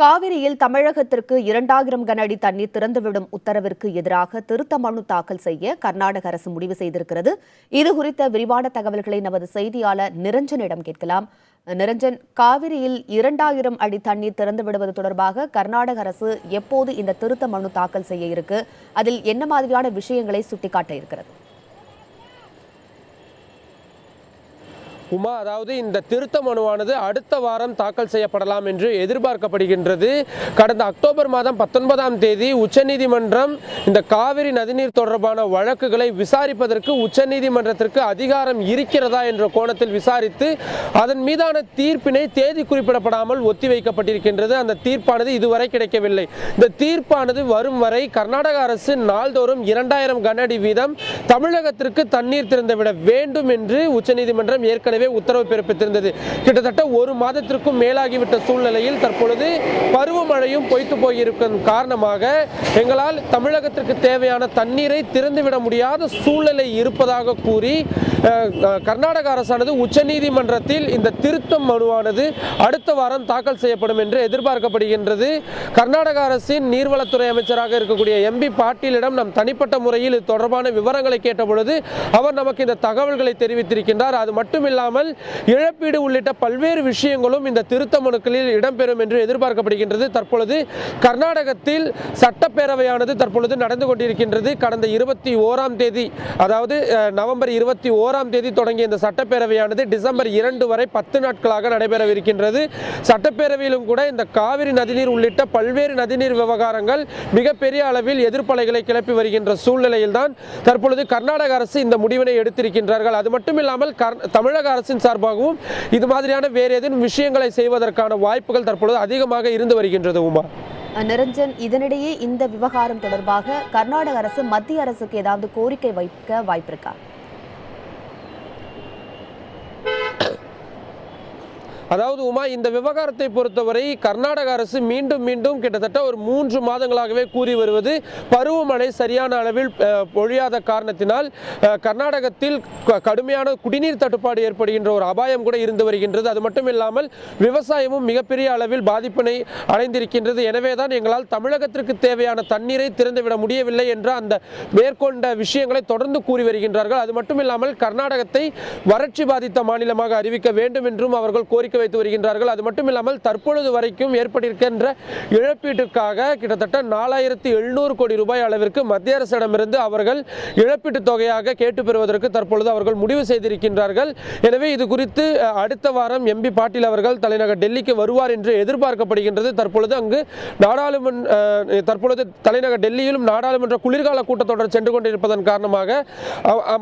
காவிரியில் தமிழகத்திற்கு 2000 கன அடி தண்ணீர் திறந்துவிடும் உத்தரவிற்கு எதிராக திருத்த மனு தாக்கல் செய்ய கர்நாடக அரசு முடிவு செய்திருக்கிறது. இதுகுறித்த விரிவான தகவல்களை நமது செய்தியாளர் நிரஞ்சனிடம் கேட்கலாம். நிரஞ்சன், காவிரியில் 2000 அடி தண்ணீர் திறந்து விடுவது தொடர்பாக கர்நாடக அரசு எப்போது இந்த திருத்த மனு தாக்கல் செய்ய இருக்கு? அதில் என்ன மாதிரியான விஷயங்களை சுட்டிக்காட்ட இருக்கிறது? அதாவது இந்த திருத்த மனுவானது அடுத்த வாரம் தாக்கல் செய்யப்படலாம் என்று எதிர்பார்க்கப்படுகின்றது. கடந்த அக்டோபர் மாதம் 19ஆம் தேதி உச்சநீதிமன்றம் இந்த காவிரி நதிநீர் தொடர்பான வழக்குகளை விசாரிப்பதற்கு உச்சநீதிமன்றத்திற்கு அதிகாரம் இருக்கிறதா என்ற கோணத்தில் விசாரித்து அதன் மீதான தீர்ப்பினை தேதி குறிப்பிடப்படாமல் ஒத்திவைக்கப்பட்டிருக்கின்றது. அந்த தீர்ப்பானது இதுவரை கிடைக்கவில்லை. இந்த தீர்ப்பானது வரும் வரை கர்நாடக அரசு நாள்தோறும் 2000 கன அடி வீதம் தமிழகத்திற்கு தண்ணீர் திறந்துவிட வேண்டும் என்று உச்சநீதிமன்றம் ஏற்கனவே உத்தரவு பிறப்பித்திருந்தது. கிட்டத்தட்ட ஒரு மாதத்திற்கும் மேலாகிவிட்ட சூழ்நிலையில் தற்பொழுது பருவமழையும் பொய்த்து போயிருக்கும் காரணமாக எங்களால் தமிழகத்திற்கு தேவையான தண்ணீரை திறந்துவிட முடியாத சூழ்நிலை இருப்பதாக கூறி கர்நாடக அரசானது உச்சநீதிமன்றத்தில் இந்த திருத்த மனுவானது அடுத்த வாரம் தாக்கல் செய்யப்படும் என்று எதிர்பார்க்கப்படுகின்றது. கர்நாடக அரசின் நீர்வளத்துறை அமைச்சராக இருக்கக்கூடிய எம்பி பாட்டீலிடம் நாம் தனிப்பட்ட முறையில் இது தொடர்பான விவரங்களை கேட்டபொழுது அவர் நமக்கு இந்த தகவல்களை தெரிவித்திருக்கின்றார். அது மட்டுமில்லாமல் இழப்பீடு உள்ளிட்ட பல்வேறு விஷயங்களும் இந்த திருத்த மனுக்களில் இடம்பெறும் என்று எதிர்பார்க்கப்படுகின்றது. தற்பொழுது கர்நாடகத்தில் சட்டப்பேரவையானது தற்பொழுது நடந்து கொண்டிருக்கின்றது. கடந்த 21ஆம் தேதி, அதாவது நவம்பர் 21ஆம் தேதி தொடங்கிய இந்த சட்டப்பேரவையானது டிசம்பர் 2 வரை 10 நாட்களாக நடைபெறவிருக்கின்றது. சட்டப்பேரவையிலும் கூட இந்த காவிரி நதிநீர் உள்ளிட்ட பல்வேறு நதிநீர் விவகாரங்கள் மிகப்பெரிய அளவில் எதிர்ப்பலைகளை கிளப்பி வருகின்ற சூழ்நிலையில் தான் தற்பொழுது கர்நாடக அரசு இந்த முடிவினை எடுத்திருக்கின்றார்கள். அது மட்டுமில்லாமல் தமிழக அரசின் சார்பாகவும் இது மாதிரியான வேறு ஏதேனும் விஷயங்களை செய்வதற்கான வாய்ப்புகள் தற்பொழுது அதிகமாக இருந்து வருகின்றது. உமா நிரஞ்சன், இதனிடையே இந்த விவகாரம் தொடர்பாக கர்நாடக அரசு மத்திய அரசுக்கு ஏதாவது கோரிக்கை வைக்க வாய்ப்பிருக்கா? அதாவது உமா, இந்த விவகாரத்தை பொறுத்தவரை கர்நாடக அரசு மீண்டும் மீண்டும் கிட்டத்தட்ட ஒரு 3 மாதங்களாகவே கூறி வருவது பருவமழை சரியான அளவில் பொழியாத காரணத்தினால் கர்நாடகத்தில் கடுமையான குடிநீர் தட்டுப்பாடு ஏற்படுகின்ற ஒரு அபாயம் கூட இருந்து வருகின்றது. அது மட்டும் இல்லாமல் விவசாயமும் மிகப்பெரிய அளவில் பாதிப்பினை அடைந்திருக்கின்றது. எனவே தான் எங்களால் தமிழகத்திற்கு தேவையான தண்ணீரை திறந்துவிட முடியவில்லை என்ற அந்த மேற்கொண்ட விஷயங்களை தொடர்ந்து கூறி வருகின்றார்கள். அது மட்டும் இல்லாமல் கர்நாடகத்தை வறட்சி பாதித்த மாநிலமாக அறிவிக்க வேண்டும் என்றும் அவர்கள் கோரிக்கை வைத்து வருகின்றார்கள். அது மட்டும் இல்லாமல் தற்பொழுது வரைக்கும் ஏற்பட்டிருக்கின்ற இழப்பீட்டிற்காக கிட்டத்தட்ட 4700 கோடி ரூபாய் அளவிற்கு மத்திய அரசிடமிருந்து அவர்கள் இழப்பீட்டு தொகையாக கேட்டு பெறுவதற்கு தற்பொழுது அவர்கள் முடிவு செய்திருக்கின்றார்கள். எனவே இது குறித்து அடுத்த வாரம் எம்பி பாட்டீல் அவர்கள் தலைநகர் டெல்லிக்கு வருவார் என்று எதிர்பார்க்கப்படுகின்றது. தற்பொழுது அங்கு தற்பொழுது தலைநகர் டெல்லியிலும் நாடாளுமன்ற குளிர்கால கூட்டத்தொடர் சென்று கொண்டிருப்பதன் காரணமாக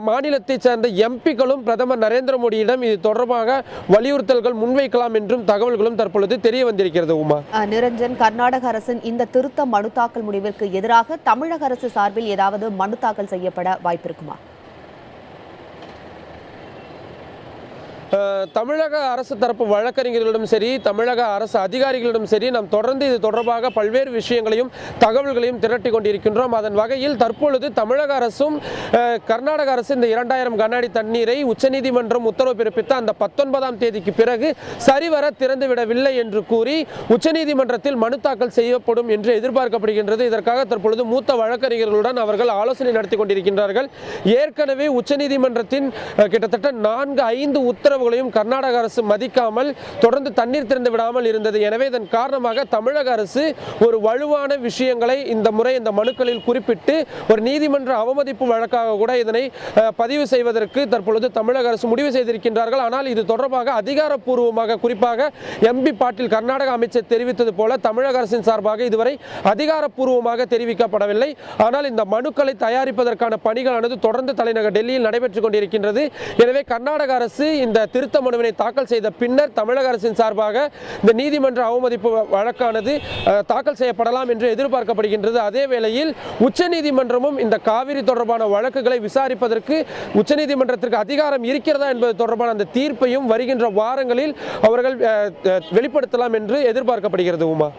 மாநிலத்தைச் சேர்ந்த எம்பிக்களும் பிரதமர் நரேந்திர மோடியிடம் இது தொடர்பாக வலியுறுத்தல்கள் முன்வைக்கலாம் என்றும் தகவல்களும் தற்பொழுது தெரிய வந்திருக்கிறது. உமா நிரஞ்சன், கர்நாடக அரசின் இந்த திருத்த மனு தாக்கல் முடிவிற்கு எதிராக தமிழக அரசு சார்பில் ஏதாவது மனு தாக்கல் செய்யப்பட வாய்ப்பிருக்குமா? தமிழக அரசு தரப்பு வழக்கறிஞர்களிடம் சரி, தமிழக அரசு அதிகாரிகளிடம் சரி, நாம் தொடர்ந்து இது தொடர்பாக பல்வேறு விஷயங்களையும் தகவல்களையும் திரட்டி கொண்டிருக்கின்றோம். அதன் வகையில் தற்பொழுது தமிழக அரசும் கர்நாடக அரசு இந்த 2000 கன அடி தண்ணீரை உச்சநீதிமன்றம் உத்தரவு பிறப்பித்த அந்த 19ஆம் தேதிக்கு பிறகு சரிவர திறந்துவிடவில்லை என்று கூறி உச்சநீதிமன்றத்தில் மனு தாக்கல் செய்யப்படும் என்று எதிர்பார்க்கப்படுகின்றது. இதற்காக தற்பொழுது மூத்த வழக்கறிஞர்களுடன் அவர்கள் ஆலோசனை நடத்தி கொண்டிருக்கின்றார்கள். ஏற்கனவே உச்சநீதிமன்றத்தின் கிட்டத்தட்ட 4-5 உத்தரவு கர்நாடக அரசு மதிக்காமல் தொடர்ந்து தண்ணீர் திறந்து விடாமல் இருந்தது. எனவே இதன் காரணமாக தமிழக அரசு ஒரு வலுவான விஷயங்களை இந்த முறை இந்த மனுக்களில் குறிப்பிட்டு ஒரு நீதிமன்ற அவமதிப்பு வழக்காக கூட இதனை பதிவு செய்வதற்கு தற்பொழுது தமிழக அரசு முடிவு செய்திருக்கின்றார்கள். ஆனால் இது தொடர்பாக அதிகாரப்பூர்வமாக, குறிப்பாக எம்பி பாட்டீல் கர்நாடக அமைச்சர் தெரிவித்தது போல தமிழக அரசின் சார்பாக இதுவரை அதிகாரப்பூர்வமாக தெரிவிக்கப்படவில்லை. ஆனால் இந்த மனுக்களை தயாரிப்பதற்கான பணிகளானது தொடர்ந்து தலைநகர் டெல்லியில் நடைபெற்றுக் கொண்டிருக்கின்றது. எனவே கர்நாடக அரசு இந்த திருத்த மனுவினை தாக்கல் செய்த பின்னர் தமிழக அரசின் சார்பாக இந்த நீதிமன்ற அவமதிப்பு வழக்கானது தாக்கல் செய்யப்படலாம் என்று எதிர்பார்க்கப்படுகின்றது. அதே வேளையில் உச்சநீதிமன்றமும் இந்த காவிரி தொடர்பான வழக்குகளை விசாரிப்பதற்கு உச்சநீதிமன்றத்திற்கு அதிகாரம் இருக்கிறதா என்பது தொடர்பான அந்த தீர்ப்பையும் வருகின்ற வாரங்களில் அவர்கள் வெளிப்படுத்தலாம் என்று எதிர்பார்க்கப்படுகிறது. உமா